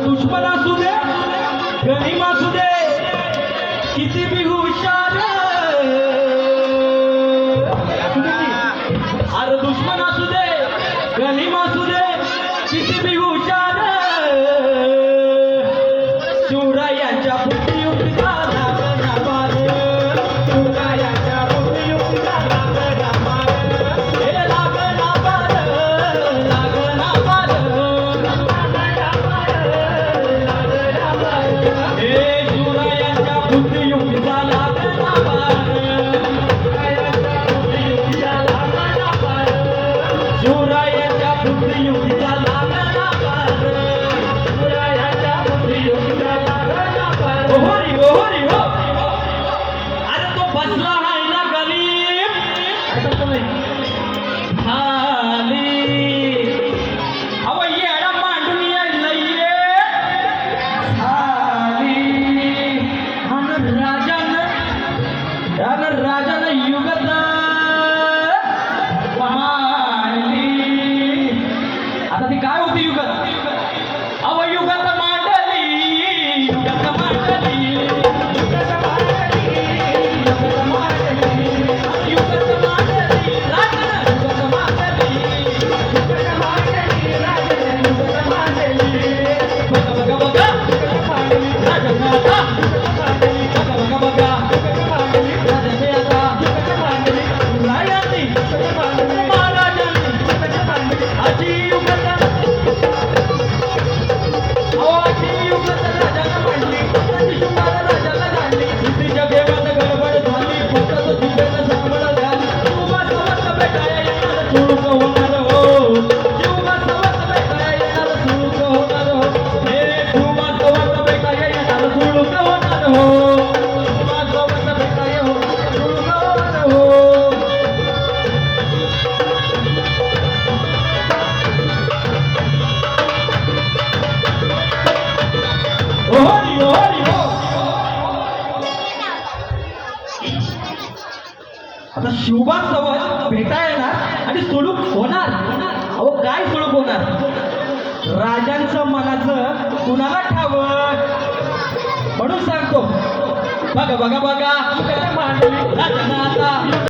दुश्मन असू दे गरीब असू दे किती बी हुशार अरे दुश्मन असू दे गरीब असू दे किती बी हुशार शिवरायांच्या बुद्धियुक्तीला लागला बार शिवरायांच्या बुद्धियुक्तीला लागला बार हे लागला बार लागला बार हे शिवरायांच्या बुद्धियुक्तीला लागला बार शिवरायांच्या बुद्धियुक्तीला लागला बार शिवरायांच्या बुद्धियुक्तीला लागला बार ओहोरी ओहोरी हो अरे तो बसला आहे ना गरीब खाली अव येडा मांडून यायला ये खाली आणि राजानं युगत मांडली आता ती काय होती युगत अव युगत मांडली युगत मांडली युगत मांडली युगत मांडली युगत मांडली राजानं युगत मांडली युगत मांडली राजानं युगत मांडली बघा बघा बघा राजानं आता बघा बघा बघा राजाने आता रायांनी महाराजांनी अशी युगत अशी युगत राजाला मांडली अशी शुभाला राजाला गाडली सिद्धीच्या देवात गडबड झाली फक्त जिभेनं साबळ झाली शिवबा सवत भेटाया येणार सुळूक होणार हो शिवबा सवत भेटाया येणार सुळूक होणार हो हे शिवबा सवत भेटाया येणार सुळूक होणार हो शिवबा सवत भेटाया होणार सुळूक होणार हो ओहोरी ओहोरी हो आता शिवबा सवत भेटा येणार आणि सुळूक होणार अहो काय सुळूक होणार राजांचं मनाचं कुणाला ठावं म्हणून सांगतो बघा बघा बघा राजांना